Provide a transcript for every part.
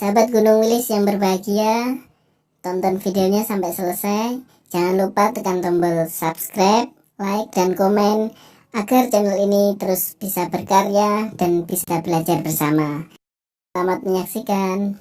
Sahabat Gunung Wilis yang berbahagia, tonton videonya sampai selesai. Jangan lupa tekan tombol subscribe, like, dan komen agar channel ini terus bisa berkarya dan bisa belajar bersama. Selamat menyaksikan.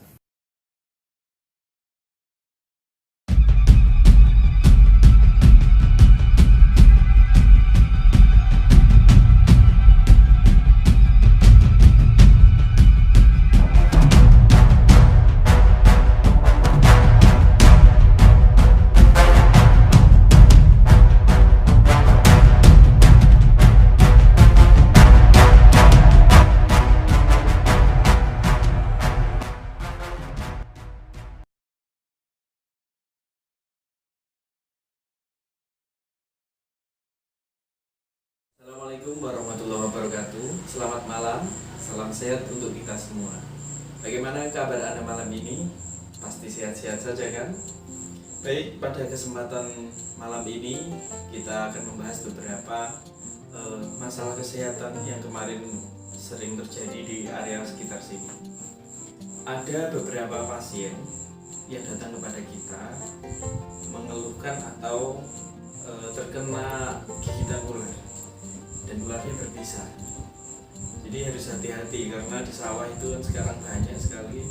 Assalamualaikum warahmatullahi wabarakatuh. Selamat malam, salam sehat untuk kita semua. Bagaimana kabar Anda malam ini? Pasti sehat-sehat saja kan? Baik, pada kesempatan malam ini kita akan membahas beberapa masalah kesehatan yang kemarin sering terjadi di area sekitar sini. Ada beberapa pasien yang datang kepada kita mengeluhkan atau terkena gigitan ular, dan ularnya berbisa. Jadi harus hati-hati karena di sawah itu kan sekarang banyak sekali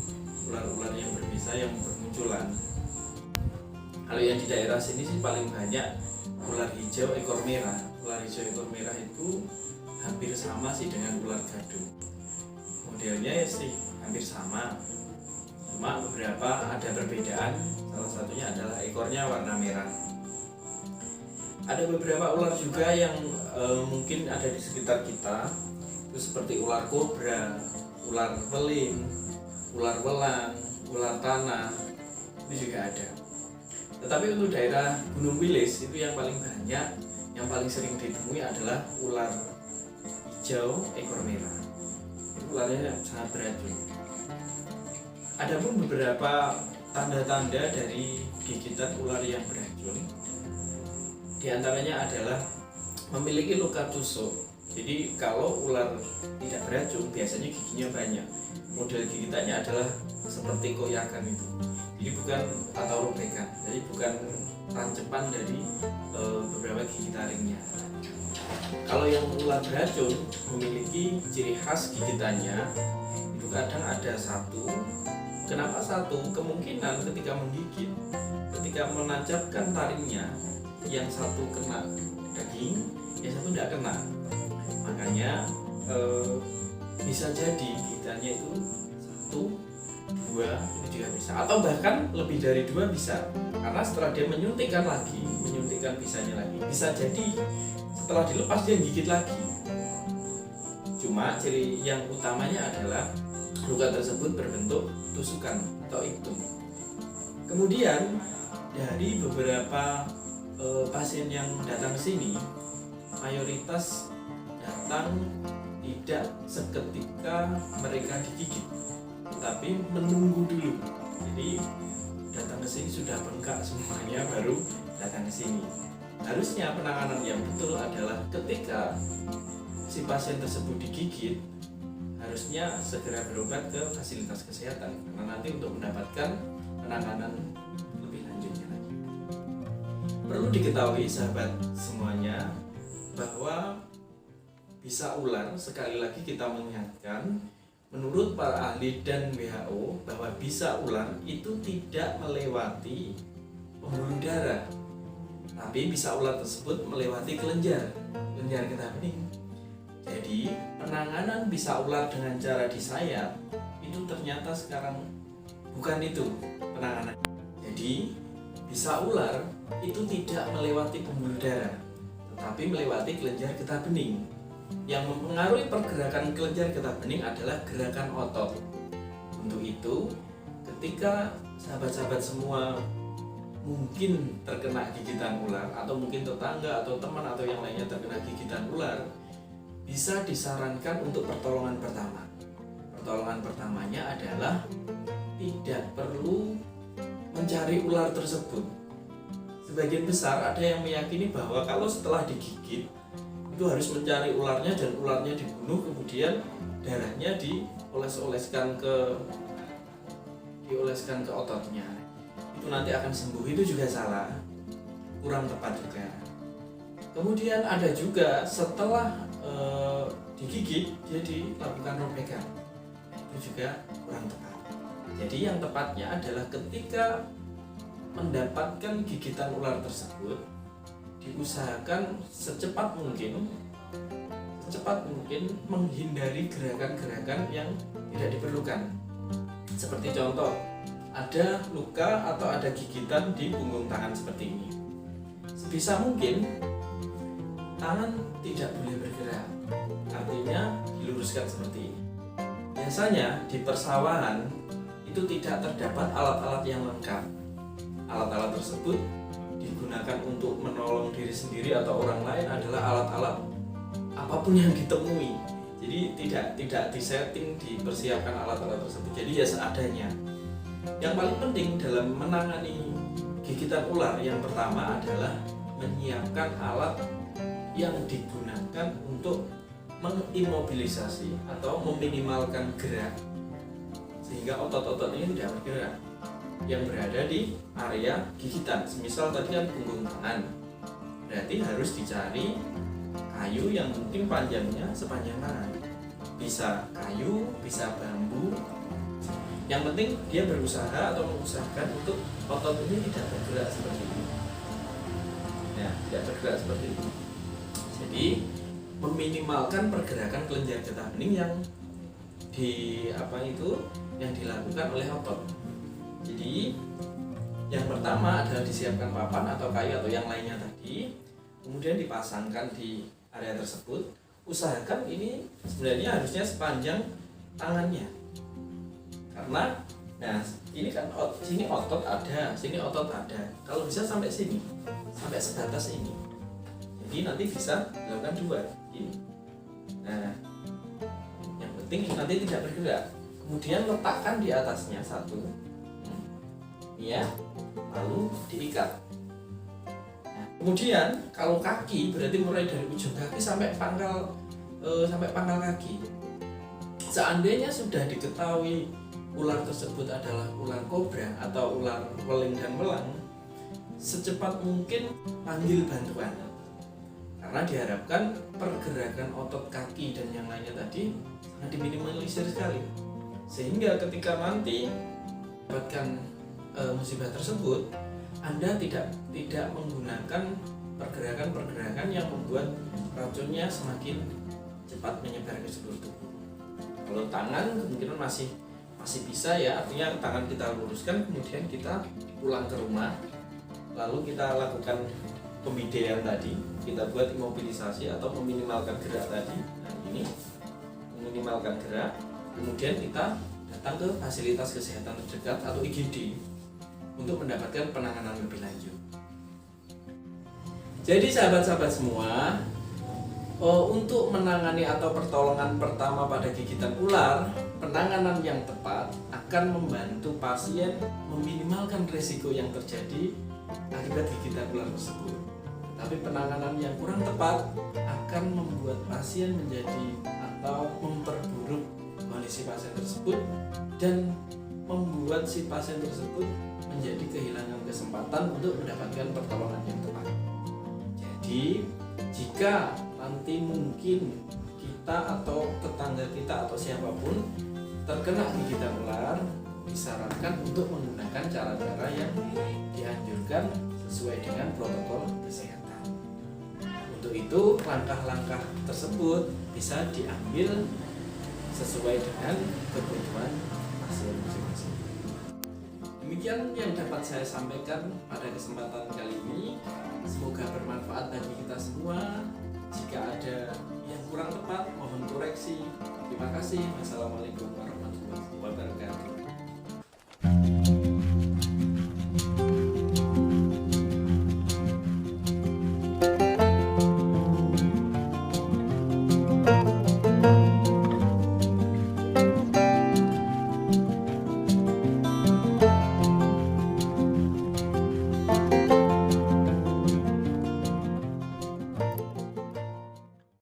ular-ular yang berbisa yang bermunculan. Kalau yang di daerah sini sih paling banyak ular hijau ekor merah. Ular hijau ekor merah itu hampir sama sih dengan ular gadung. Modelnya ya sih hampir sama, cuma beberapa ada perbedaan. Salah satunya adalah ekornya warna merah. Ada beberapa ular juga yang mungkin ada di sekitar kita, itu seperti ular kobra, ular weling, ular welang, ular tanah, itu juga ada. Tetapi untuk daerah Gunung Wilis itu yang paling banyak, yang paling sering ditemui adalah ular hijau ekor merah. Itu ularnya sangat beracun. Adapun beberapa tanda-tanda dari gigitan ular yang beracun, di antaranya adalah memiliki luka tusuk. Jadi kalau ular tidak beracun biasanya giginya banyak. Model gigitannya adalah seperti koyakan itu. Jadi bukan atau robekan. Jadi bukan rancepan dari beberapa gigi taringnya. Kalau yang ular beracun memiliki ciri khas gigitannya itu kadang ada satu. Kenapa satu? Kemungkinan ketika menggigit, ketika menancapkan taringnya, yang satu kena daging, yang satu tidak kena. Makanya bisa jadi gigitannya itu satu, dua, itu juga bisa, atau bahkan lebih dari dua bisa. Karena setelah dia menyuntikkan bisanya lagi, bisa jadi setelah dilepas dia gigit lagi. Cuma ciri yang utamanya adalah luka tersebut berbentuk tusukan atau iktum. Kemudian dari beberapa pasien yang datang ke sini, mayoritas datang tidak seketika mereka digigit, tetapi menunggu dulu. Jadi datang ke sini sudah bengkak semuanya baru datang ke sini. Harusnya penanganan yang betul adalah ketika si pasien tersebut digigit, harusnya segera berobat ke fasilitas kesehatan karena nanti untuk mendapatkan penanganan lebih lanjutnya lagi. Perlu diketahui sahabat semuanya bahwa bisa ular, sekali lagi kita mengingatkan, menurut para ahli dan WHO bahwa bisa ular itu tidak melewati pembuluh darah, tapi bisa ular tersebut melewati kelenjar getah bening. Jadi penanganan bisa ular dengan cara disayat itu ternyata sekarang bukan itu penanganan. Jadi bisa ular itu tidak melewati pembuluh darah, tetapi melewati kelenjar getah bening. Yang mempengaruhi pergerakan kelenjar getah bening adalah gerakan otot. Untuk itu, ketika sahabat-sahabat semua mungkin terkena gigitan ular, atau mungkin tetangga atau teman atau yang lainnya terkena gigitan ular, bisa disarankan untuk pertolongan pertama. Pertolongan pertamanya adalah tidak perlu mencari ular tersebut. Sebagian besar ada yang meyakini bahwa kalau setelah digigit itu harus mencari ularnya dan ularnya dibunuh, kemudian darahnya dioles-oleskan ke dioleskan ke ototnya itu nanti akan sembuh, itu juga salah, kurang tepat juga. Kemudian ada juga setelah digigit dia dilakukan robekan, itu juga kurang tepat. Jadi yang tepatnya adalah ketika mendapatkan gigitan ular tersebut, diusahakan secepat mungkin menghindari gerakan-gerakan yang tidak diperlukan. Seperti contoh, ada luka atau ada gigitan di punggung tangan seperti ini. Sebisa mungkin tangan tidak boleh bergerak, artinya diluruskan seperti ini. Biasanya di persawahan itu tidak terdapat alat-alat yang lengkap. Alat-alat tersebut digunakan untuk menolong diri sendiri atau orang lain adalah alat-alat apapun yang ditemui. Jadi tidak disetting, dipersiapkan alat-alat tersebut. Jadi ya seadanya. Yang paling penting dalam menangani gigitan ular yang pertama adalah menyiapkan alat yang digunakan untuk mengimobilisasi atau meminimalkan gerak sehingga otot-otot ini tidak bergerak yang berada di area gigitan. Semisal tadi kan punggung tangan, berarti harus dicari kayu yang mungkin panjangnya sepanjang tangan. Bisa kayu, bisa bambu. Yang penting dia berusaha atau mengusahakan untuk otot ini tidak bergerak seperti ini. Ya, tidak bergerak seperti ini. Jadi meminimalkan pergerakan kelenjar getah bening yang yang dilakukan oleh otot. Jadi yang pertama adalah disiapkan papan atau kayu atau yang lainnya tadi, kemudian dipasangkan di area tersebut. Usahakan ini sebenarnya harusnya sepanjang tangannya, karena ini kan sini otot ada, sini otot ada. Kalau bisa sampai sini, sampai sebatas ini. Jadi nanti bisa dilakukan dua ini. Nah, yang penting nanti tidak bergerak. Kemudian letakkan di atasnya satu, ya, lalu diikat. Nah, kemudian kalau kaki berarti mulai dari ujung kaki sampai pangkal kaki. Seandainya sudah diketahui ular tersebut adalah ular kobra atau ular weling dan melang, secepat mungkin panggil bantuan. Karena diharapkan pergerakan otot kaki dan yang lainnya tadi sangat diminimalisir sekali, sehingga ketika nanti mendapatkan musibah tersebut, Anda tidak menggunakan pergerakan-pergerakan yang membuat racunnya semakin cepat menyebar ke seluruh tubuh. Kalau tangan kemungkinan masih bisa ya, artinya tangan kita luruskan, kemudian kita pulang ke rumah, lalu kita lakukan pembidean tadi, kita buat imobilisasi atau meminimalkan gerak tadi. Nah ini meminimalkan gerak, kemudian kita datang ke fasilitas kesehatan terdekat atau IGD untuk mendapatkan penanganan lebih lanjut. Jadi sahabat-sahabat semua, untuk menangani atau pertolongan pertama pada gigitan ular, penanganan yang tepat akan membantu pasien meminimalkan risiko yang terjadi akibat gigitan ular tersebut. Tapi penanganan yang kurang tepat akan membuat pasien menjadi atau memperburuk kondisi pasien tersebut dan membuat si pasien tersebut menjadi kehilangan kesempatan untuk mendapatkan pertolongan yang tepat. Jadi jika nanti mungkin kita atau tetangga kita atau siapapun terkena gigitan ular, disarankan untuk menggunakan cara-cara yang dianjurkan sesuai dengan protokol kesehatan. Untuk itu langkah-langkah tersebut bisa diambil sesuai dengan kebutuhan pasien masing-masing. Demikian yang dapat saya sampaikan pada kesempatan kali ini. Semoga bermanfaat bagi kita semua. Jika ada yang kurang tepat, mohon koreksi. Terima kasih. Wassalamualaikum warahmatullahi wabarakatuh.